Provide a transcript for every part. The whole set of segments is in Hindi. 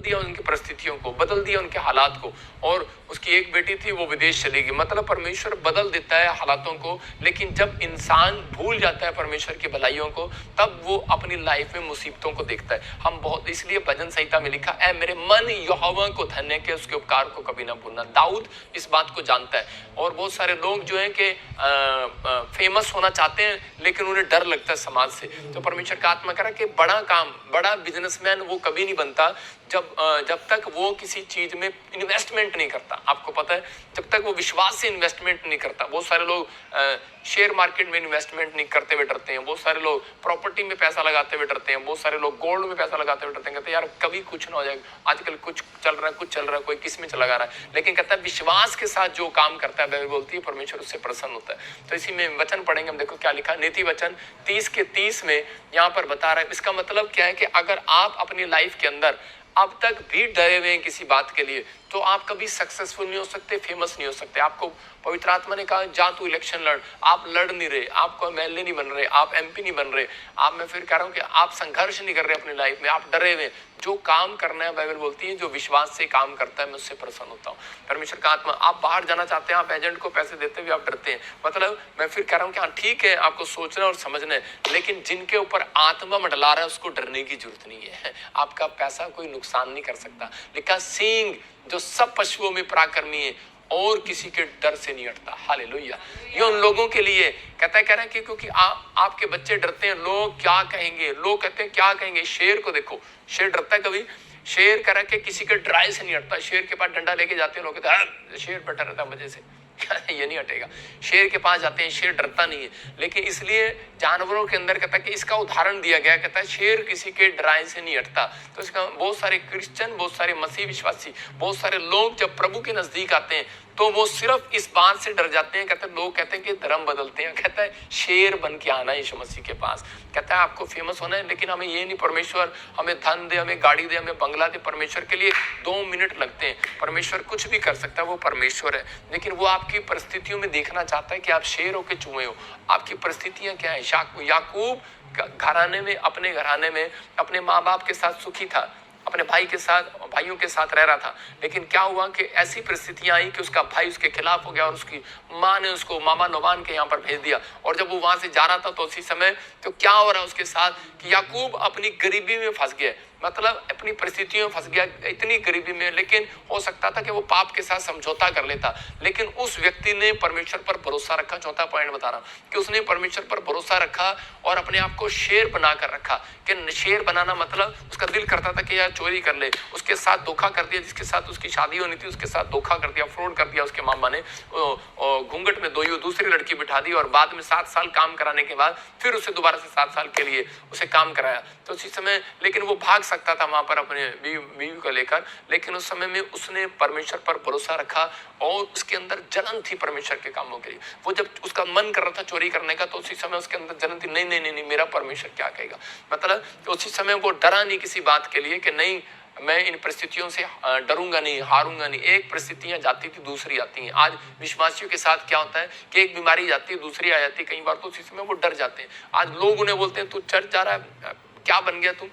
दिया उनकी परिस्थितियों को, बदल दिया उनके हालात को। और उसकी एक बेटी थी, वो विदेश चली गई। मतलब परमेश्वर बदल देता है हालातों को, लेकिन जब इंसान भूल जाता है परमेश्वर की भलाइयों को, तब वो अपनी लाइफ में मुसीबतों को देखता है। हम बहुत, इसलिए भजन संहिता में लिखा है, मेरे मन यहोवा को धन्य के उसके उपकार को कभी ना भूलना। दाऊद इस बात को जानता है। और बहुत सारे लोग जो है कि फेमस होना चाहते हैं, लेकिन उन्हें डर लगता है समाज से। तो परमेश्वर का आत्मा कह रहा है कि बड़ा काम, बड़ा बिजनेसमैन वो कभी नहीं बनता जब तक वो किसी चीज में इन्वेस्टमेंट नहीं करता। आपको पता है, जब तक वो विश्वास से इन्वेस्टमेंट नहीं करता। बहुत सारे लोग शेयर मार्केट में इन्वेस्टमेंट नहीं करते हुए डरते हैं, बहुत सारे लोग प्रॉपर्टी में पैसा लगाते हुए डरते हैं, बहुत सारे लोग गोल्ड में पैसा लगाते हुए डरते हैं, कहते हैं यार कभी कुछ ना हो जाएगा, आजकल कुछ चल रहा है, कोई किस में चला रहा है। लेकिन कहता है विश्वास के साथ जो काम करता है, बाइबल बोलती है परमेश्वर उससे प्रसन्न होता है। तो इसी में वचन पढ़ेंगे हम। देखो क्या लिखा, नीति वचन 30 के 30 में यहाँ पर बता रहा है। इसका मतलब क्या है कि अगर आप अपनी लाइफ के अंदर अब तक भी डरे हुए हैं किसी बात के लिए, तो आप कभी सक्सेसफुल नहीं हो सकते, फेमस नहीं हो सकते। आपको पवित्र आत्मा ने कहा जा तू इलेक्शन लड़, आप लड़ नहीं रहे, आप एमएलए नहीं बन रहे, आप एमपी नहीं बन रहे, मैं फिर कह रहा हूं कि आप संघर्ष नहीं कर रहे अपनी लाइफ में, आप डरे हुए। जो काम करना है, बाइबल बोलती है जो विश्वास से काम करता है मैं उससे प्रसन्न होता हूँ। परमेश्वर का आत्मा, आप बाहर जाना चाहते हैं, आप एजेंट को पैसे देते हुए आप डरते हैं। मतलब मैं फिर कह रहा हूँ कि हाँ ठीक है, आपको सोचना और समझना है, लेकिन जिनके ऊपर आत्मा मंडला रहा है उसको डरने की जरूरत नहीं है। आपका पैसा कोई नुकसान नहीं कर सकता। लिखा सिंह जो सब पशुओं में पराक्रमी है और किसी के डर से नहीं हटता। हालेलुया। ये उन लोगों के लिए कहता है, कह रहा है कि क्योंकि आपके बच्चे डरते हैं, लोग क्या कहेंगे, लोग कहते हैं क्या कहेंगे। शेर को देखो, शेर डरता है कभी? शेर कह रहा है कि किसी के ड्राई से नहीं हटता। शेर के पास डंडा लेके जाते हैं लोग, कहते हैं शेर बैठा रहता है मजे से, ये नहीं हटेगा। शेर के पास जाते हैं, शेर डरता नहीं है। लेकिन इसलिए जानवरों के अंदर कहता है कि इसका उदाहरण दिया गया, कहता है शेर किसी के डराए से नहीं हटता। तो इसका बहुत सारे क्रिश्चियन, बहुत सारे मसीह विश्वासी, बहुत सारे लोग जब प्रभु के नजदीक आते हैं तो वो सिर्फ इस बात से डर जाते हैं। कहते हैं, लोग कहते हैं कि धर्म बदलते हैं, कहता है शेर बन के आना यीशु मसीह के पास। कहता है आपको फेमस होना है, लेकिन हमें ये नहीं, परमेश्वर हमें धन दे, हमें गाड़ी दे, हमें बंगला दे। परमेश्वर के लिए 2 मिनट लगते हैं। परमेश्वर कुछ भी कर सकता है, वो परमेश्वर है। लेकिन वो आपकी परिस्थितियों में देखना चाहता है कि आप शेर हो के चूहे हो, आपकी परिस्थितियां क्या है। याकूब घराने में, अपने घराने में अपने माँ बाप के साथ सुखी था, अपने भाइयों के साथ रह रहा था। लेकिन क्या हुआ कि ऐसी परिस्थितियां आई कि उसका भाई उसके खिलाफ हो गया और उसकी माँ ने उसको मामा लोबान के यहाँ पर भेज दिया। और जब वो वहां से जा रहा था तो उसी समय तो क्या हो रहा है उसके साथ कि याकूब अपनी गरीबी में फंस गया, मतलब अपनी परिस्थितियों में फंस गया, इतनी गरीबी में। लेकिन हो सकता था कि वो पाप के साथ समझौता कर लेता, लेकिन उस व्यक्ति ने परमेश्वर पर भरोसा रखा। चौथा पॉइंट बता रहा हूं कि उसने परमेश्वर पर भरोसा रखा और अपने आप को शेर बनाकर रखा। कि शेर बनाना मतलब उसका दिल करता था कि यार चोरी कर ले, उसके साथ धोखा कर दिया, जिसके साथ उसकी शादी होनी थी उसके साथ धोखा कर दिया, फ्रॉड कर दिया उसके मामा ने, घूंघट में दूसरी लड़की बिठा दी और बाद में 7 साल काम कराने के बाद फिर उसे दोबारा से 7 साल के लिए उसे काम कराया। तो उसी समय, लेकिन वो भाग सकता था वहां पर अपने बीवी को लेकर, लेकिन उस समय में उसने परमेश्वर पर भरोसा रखा और उसके अंदर जलन थी परमेश्वर के कामों के लिए। वो जब उसका मन कर रहा था चोरी करने का, तो उसी समय उसके अंदर जलन थी, नहीं नहीं नहीं नहीं, मेरा परमेश्वर क्या कहेगा। मतलब तो उसी समय वो डरा नहीं किसी बात के लिए कि नहीं मैं इन परिस्थितियों से डरूंगा नहीं, हारूंगा नहीं। एक परिस्थितियां जाती थी, दूसरी आती हैं। आज विश्वासियों के साथ क्या होता है कि एक बीमारी जाती है, दूसरी आ जाती है कई बार, तो उसी समय वो डर जाते हैं। आज लोग उन्हें बोलते हैं तू चर्च जा रहा है, क्या बन गया तू,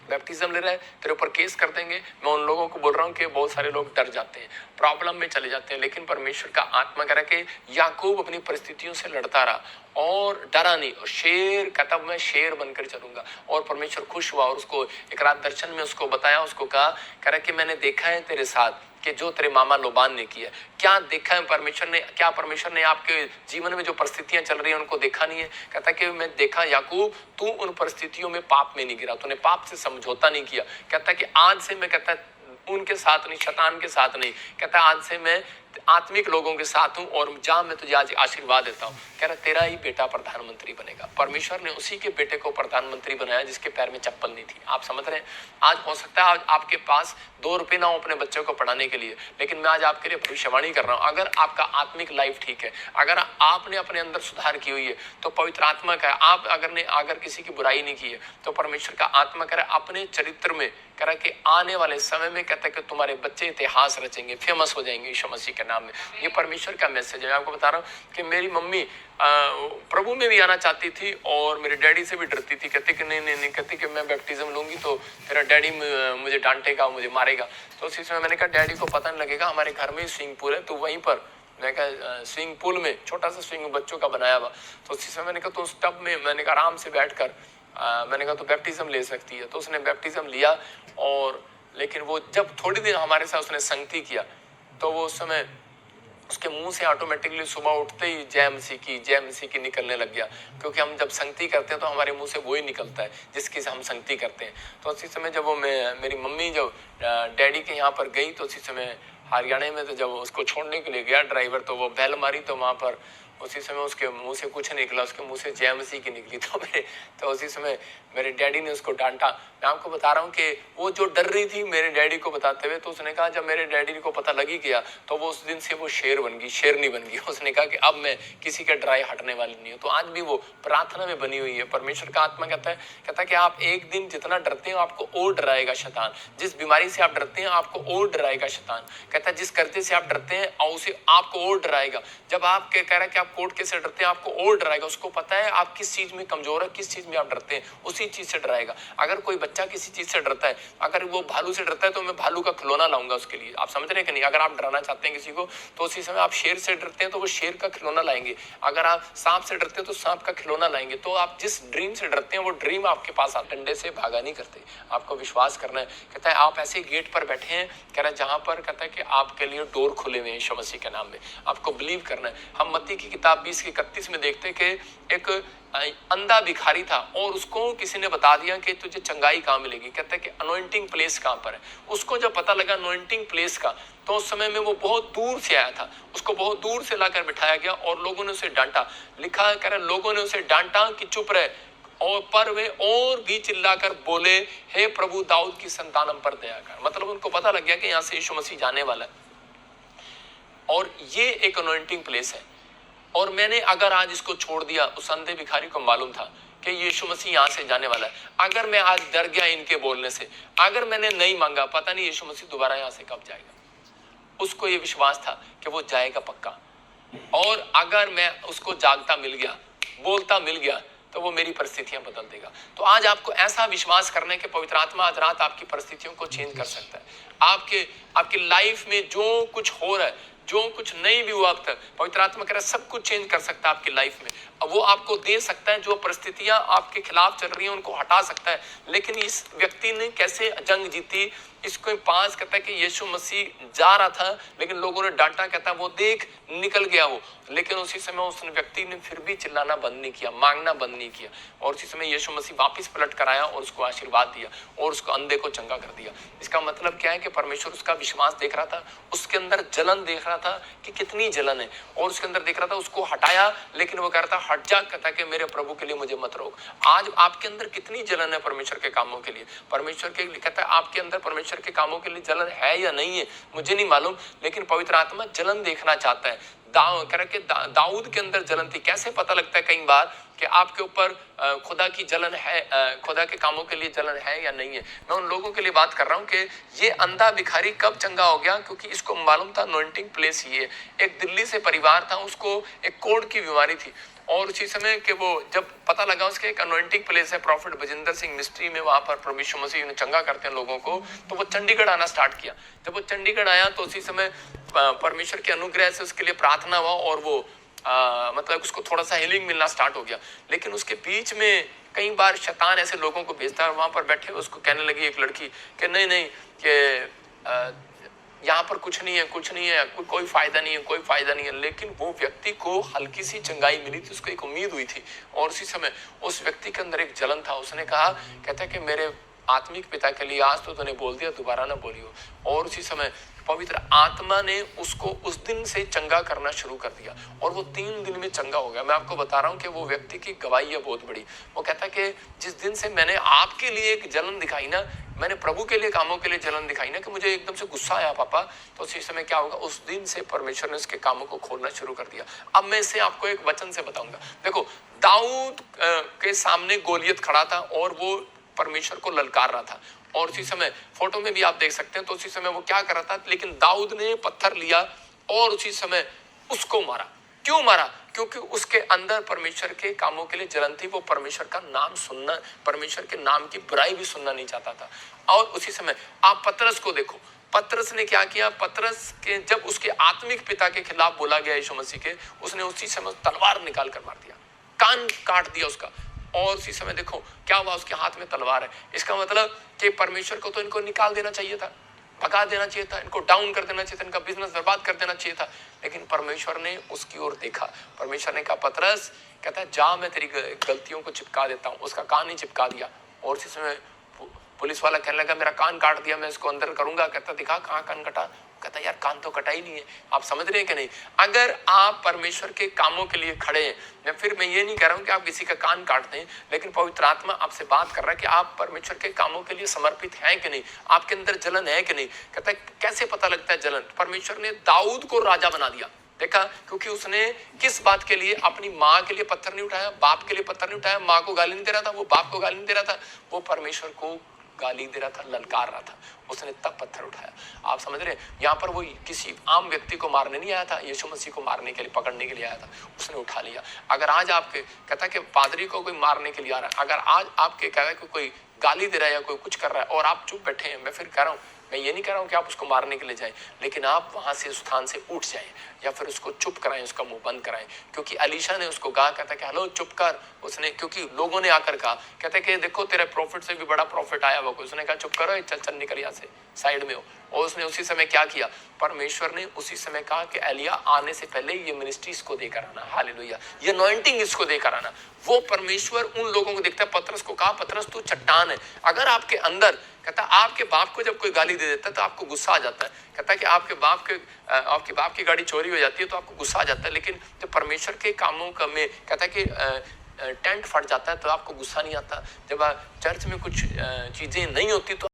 बैप्टिज्म ले रहा है, तेरे ऊपर केस कर देंगे। मैं उन लोगों को बोल रहा हूँ कि बहुत सारे लोग डर जाते हैं, प्रॉब्लम में चले जाते हैं। लेकिन परमेश्वर का आत्मा कह रहा है कि याकूब अपनी परिस्थितियों से लड़ता रहा और डरा नहीं। और शेर कहता मैं शेर बनकर चलूंगा। और परमेश्वर खुश हुआ और उसको एक रात दर्शन में उसको बताया, उसको कहा, कह रहा कि मैंने देखा है तेरे साथ कि जो तेरे मामा लोबान ने किया। क्या देखा है परमेश्वर ने? क्या परमेश्वर ने आपके जीवन में जो परिस्थितियां चल रही हैं उनको देखा नहीं है? कहता कि मैं देखा याकूब, तू उन परिस्थितियों में पाप में नहीं गिरा, तूने पाप से समझौता नहीं किया। कहता कि आज से मैं, कहता उनके साथ नहीं, शैतान के साथ नहीं, कहता आज से मैं आत्मिक लोगों के साथ हूं और जा मैं तुझे आज आशीर्वाद देता हूं। कह रहा तेरा ही बेटा प्रधानमंत्री बनेगा। परमेश्वर ने उसी के बेटे को प्रधानमंत्री बनाया जिसके पैर में चप्पल नहीं थी। आप समझ रहे हैं? आज हो सकता है आज आपके पास 2 रुपए ना हो अपने बच्चों को पढ़ाने के लिए, लेकिन मैं आज आपके लिए भविष्यवाणी कर रहा हूं, अगर आपका आत्मिक लाइफ ठीक है, अगर आपने अपने अंदर सुधार की हुई है, तो पवित्र आत्मा का, आप अगर किसी की बुराई नहीं की है, तो परमेश्वर का आत्मा कह रहा है अपने चरित्र में कह रहा कि आने वाले समय में कहता है कि तुम्हारे बच्चे इतिहास रचेंगे, फेमस हो जाएंगे यीशु मसीह के नाम में। ये परमेश्वर का मैसेज है। मैं आपको बता रहा हूँ कि मेरी मम्मी प्रभु में भी आना चाहती थी और मेरे डैडी से भी डरती थी। कहते कि नहीं नहीं नहीं, कहती कि मैं बैप्टिज्म लूंगी तो तेरा डैडी मुझे डांटेगा, मुझे मारेगा। तो उसी समय मैंने कहा डैडी को पता नहीं लगेगा, हमारे घर में ही स्विमिंग पूल है, तो वहीं पर मैं कहा स्विमिंग पूल में छोटा सा स्विमिंग बच्चों का बनाया हुआ, तो उसी समय मैंने कहा तो उस टब में मैंने कहा आराम से बैठकर मैंने कहा तो बैप्टिज्म ले सकती है। तो उसने बैप्टिज्म लिया और लेकिन वो जब थोड़ी दिन हमारे साथ उसने संगति किया तो वो उस समय उसके मुंह से ऑटोमेटिकली सुबह उठते ही जय मसीह की निकलने लग गया, क्योंकि हम जब संगति करते हैं तो हमारे मुंह से वो ही निकलता है जिसकी हम संगति करते हैं। तो उसी समय जब वो मेरी मम्मी जब डैडी के यहाँ पर गई तो उसी समय हरियाणा में, तो जब उसको छोड़ने के लिए गया ड्राइवर तो वो बैल मारी, तो वहाँ पर उसी समय उसके मुंह से कुछ निकला, उसके मुंह से जय मसीह की निकली। तो उसी समय मेरे डैडी ने उसको डांटा। मैं आपको बता रहा हूँ कि वो जो डर रही थी मेरे डैडी को बताते हुए, तो उसने कहा जब मेरे डैडी को पता लग ही गया तो वो उस दिन से वो शेर बन गई, शेरनी बन गई। उसने कहा कि अब मैं किसी का डराई हटने वाली नहीं हूँ। तो आज भी वो प्रार्थना में बनी हुई है। परमेश्वर का आत्मा कहता है कि आप एक दिन जितना डरते हो आपको और डराएगा शैतान। जिस बीमारी से आप डरते हैं आपको और डराएगा शैतान। कहता है जिस कर्जे से आप डरते हैं और उसे आपको और डराएगा। जब आप कह रहा है कि आप कोर्ट केस से डरते हैं आपको और डराएगा। उसको पता है आप किस चीज में कमजोर है, किस चीज में आप डरते हैं, उसी चीज से डराएगा। अगर कोई बच्चा किसी चीज से डरता है, अगर वो भालू से डरता है तो मैं भालू का खिलौना लाऊंगा उसके लिए। आप समझ रहे हैं कि नहीं? अगर आप डराना चाहते हैं किसी को तो उसी समय आप शेर से डरते हैं तो वो शेर का खिलौना लाएंगे। अगर आप सांप से डरते हैं तो सांप का खिलौना लाएंगे। तो आप जिस ड्रीम से डरते हैं वो ड्रीम आपके पास आप डंडे से भागा नहीं करते। आपको विश्वास करना है। कहता है आप ऐसे गेट पर बैठे हैं, कह रहा है जहां पर कहता है कि आपके लिए डोर खुले हुए हैं यीशु मसीह के नाम में। आपको बिलीव करना है। हम मत्ती की किताब 20:31 में देखते हैं कि एक अंधा भिखारी था और उसको किसी ने बता दिया कि तुझे चंगाई कहाँ मिलेगी। कहता है कि अनॉइंटिंग प्लेस कहाँ पर है। उसको जब पता लगा अनॉइंटिंग प्लेस का, तो उस समय में वो बहुत दूर से आया था। उसको बहुत दूर से लाकर बिठाया गया और लोगों ने उसे डांटा। लिखा कह रहा लोगों ने उसे डांटा कि चुप रहे, और पर वे और भी चिल्लाकर बोले हे प्रभु दाऊद की संतान हम पर दया कर। मतलब उनको पता लग गया कि यहाँ से यीशु मसीह जाने वाला है और ये एक अनॉइंटिंग प्लेस है। और मैंने अगर आज इसको छोड़ दिया, उस अंधे भिखारी को मालूम था कि यीशु मसीह यहाँ से जाने वाला है। अगर मैं आज डर गया इनके बोलने से, अगर मैंने नहीं मांगा, पता नहीं यीशु मसीह दोबारा यहाँ से कब जाएगा। उसको ये विश्वास था कि वो जाएगा पक्का। और अगर मैं उसको जागता मिल गया, बोलता मिल गया, तो वो मेरी परिस्थितियां बदल देगा। तो आज आपको ऐसा विश्वास करने के पवित्र आत्मा आज रात आपकी परिस्थितियों को चेंज कर सकता है। आपके लाइफ में जो कुछ हो रहा है, जो कुछ नहीं भी हुआ अब तक, पवित्र आत्मा कह रहा है सब कुछ चेंज कर सकता है आपकी लाइफ में। अब वो आपको दे सकता है, जो परिस्थितियां आपके खिलाफ चल रही हैं उनको हटा सकता है। लेकिन इस व्यक्ति ने कैसे जंग जीती, इसको पास कहता है कि यीशु मसीह जा रहा था लेकिन लोगों ने डांटा। कहता है वो देख निकल गया वो, लेकिन उसी समय उस व्यक्ति ने फिर भी चिल्लाना बंद नहीं किया, मांगना बंद नहीं किया। और उसी समय यीशु मसीह वापस पलट कर आया और उसको आशीर्वाद दिया और उसको अंधे को चंगा कर दिया। इसका मतलब क्या है कि परमेश्वर उसका विश्वास देख रहा था, उसके अंदर जलन देख रहा था कि कितनी जलन है, और उसके अंदर देख रहा था, उसको हटाया। लेकिन वो कह रहा था हट जा, कहता कि मेरे प्रभु के लिए मुझे मत रोक। आज आपके अंदर कितनी जलन है परमेश्वर के कामों के लिए? परमेश्वर के कहता है आपके अंदर परमेश्वर के कामों के लिए जलन है या नहीं है मुझे नहीं मालूम, लेकिन पवित्र आत्मा जलन देखना चाहता है। दाऊद के अंदर जलन थी। कैसे पता लगता है कई बार कि आपके ऊपर खुदा की जलन है, खुदा के कामों के लिए जलन है या नहीं है? मैं उन लोगों के लिए बात कर रहा हूं कि ये अंधा भिखारी कब चंगा हो गया, क्योंकि इसको मालूम था अनॉइंटिंग प्लेस ये। एक दिल्ली से परिवार था, उसको एक कोढ़ की बीमारी थी, और उसी समय के वो जब पता लगा उसके एक अनॉइंटिंग प्लेस है, प्रॉफिट बजिंदर सिंह मिस्ट्री में, वहां पर प्रभु यीशु मसीह ने चंगा करते हैं लोगों को, तो वो चंडीगढ़ आना स्टार्ट किया। जब वो चंडीगढ़ आया तो उसी समय परमेश्वर के अनुग्रह से उसके लिए प्रार्थना हुआ और वो मतलब उसको थोड़ा सा हीलिंग मिलना स्टार्ट हो गया। लेकिन उसके बीच में कई बार शैतान ऐसे लोगों को भेजता है। वहां पर बैठे उसको कहने लगी एक लड़की कि नहीं कि यहाँ पर कुछ नहीं है, कुछ नहीं है, कोई फायदा नहीं है, कोई फायदा नहीं है। लेकिन वो व्यक्ति को हल्की सी चंगाई मिली थी, उसको एक उम्मीद हुई थी, और उसी समय उस व्यक्ति के अंदर एक जलन था। उसने कहा, कहता है कि मेरे आत्मिक पिता के लिए आज तो तूने बोल दिया, दोबारा ना बोलियो। और उसी समय पवित्र आत्मा ने उसको उस दिन से चंगा करना शुरू कर दिया और वो 3 दिन में चंगा हो गया। मैं आपको बता रहा हूँ कि वो व्यक्ति की गवाही है बहुत बड़ी। वो कहता है कि जिस दिन से मैंने आपके लिए एक जलन दिखाई ना, मैंने प्रभु के लिए कामों के लिए जलन दिखाई ना, कि मुझे एकदम से गुस्सा आया पापा, तो उसी समय क्या होगा, उस दिन से परमेश्वर ने उसके कामों को खोलना शुरू कर दिया। अब मैं इसे आपको एक वचन से बताऊंगा। देखो, दाऊद के सामने गोलियत खड़ा था और वो परमेश्वर को ललकार रहा था, और उसी समय फोटो में भी आप देख सकते हैं, तो उसी समय वो क्या कर रहा था, लेकिन दाऊद ने पत्थर लिया और उसी समय उसको मारा। क्यों मारा? क्योंकि उसके अंदर परमेश्वर के कामों के लिए जलन थी। वो परमेश्वर का नाम सुनना, परमेश्वर के नाम की बुराई भी सुनना नहीं चाहता था। और उसी समय आप पतरस को देखो, पतरस ने क्या किया? पतरस के जब उसके आत्मिक पिता के खिलाफ बोला गया यीशु मसीह के, उसने उसी समय तलवार निकाल कर मार दिया, कान काट दिया उसका। और उसी समय देखो क्या हुआ, उसके हाथ में तलवार है। इसका मतलब कि परमेश्वर को तो इनको निकाल देना चाहिए था, भगा देना चाहिए था, इनको डाउन कर देना चाहिए था, इनका बिजनेस बर्बाद कर देना चाहिए था। लेकिन परमेश्वर ने उसकी ओर देखा। परमेश्वर ने कहा, पतरस, कहता है जा मैं तेरी गलतियों को चिपका देता हूँ। उसका कान ही चिपका दिया। और उसी समय पुलिस वाला कहने लगा मेरा कान काट दिया, मैं इसको अंदर करूंगा। कहता दिखा कहाँ कान कटा? कहता यार कान तो कटा ही नहीं है। आप समझ रहे हैं कि नहीं? अगर आप परमेश्वर के कामों के लिए खड़े हैं, मैं ये नहीं कह रहा हूं कि आप किसी का कान काट दें, लेकिन पवित्र आत्मा आपसे बात कर रहा है कि आप परमेश्वर के कामों के लिए समर्पित हैं कि नहीं, आपके अंदर जलन है कि नहीं। कहता है कैसे पता लगता है जलन? परमेश्वर ने दाऊद को राजा बना दिया। देखा, क्योंकि उसने किस बात के लिए? अपनी माँ के लिए पत्थर नहीं उठाया, बाप के लिए पत्थर नहीं उठाया। माँ को गाली नहीं दे रहा था, वो बाप को गाली नहीं दे रहा था, वो परमेश्वर को गाली दे रहा था, ललकार रहा था। उसने तब पत्थर उठाया। आप समझ रहे हैं? यहाँ पर वो किसी आम व्यक्ति को मारने नहीं आया था, यीशु मसीह को मारने के लिए, पकड़ने के लिए आया था। उसने उठा लिया। अगर आज आपके कहता है कि पादरी को कोई मारने के लिए आ रहा है, अगर आज आपके कह रहा है कि कोई गाली दे रहा है या कोई कुछ कर रहा है और आप चुप बैठे हैं, मैं फिर कह रहा हूँ, मैं ये नहीं कह रहा हूँ कि आप उसको मारने के लिए जाएं, लेकिन आप वहां से स्थान से उठ जाएं या फिर उसको चुप कराएं, उसका मुंह बंद कराएं। क्योंकि अलीशा ने उसको कहा, कहता कि हेलो चुप कर। उसने, क्योंकि लोगों ने आकर कहा, कहते कि देखो तेरे प्रॉफिट से भी बड़ा प्रॉफिट आया हुआ। उसने कहा चुप करो, चल चल निकल यहाँ से, साइड में हो। और उसने उसी समय क्या किया? परमेश्वर ने उसी समय कहा कि एलिया आने से पहले ये मिनिस्ट्री इसको देकर आना, हालेलुया, ये अनॉइंटिंग इसको देकर आना। वो परमेश्वर उन लोगों को देखता है। पतरस को कहा, पतरस तू चट्टान है। अगर आपके अंदर, कहता आपके बाप को जब कोई गाली दे देता है तो आपको गुस्सा आ जाता है। कहता है कि आपके बाप की गाड़ी चोरी हो जाती है तो आपको गुस्सा आ जाता है, लेकिन जब परमेश्वर के कामों का में, कहता है कि टेंट फट जाता है तो आपको गुस्सा नहीं आता। जब चर्च में कुछ चीजें नहीं होती तो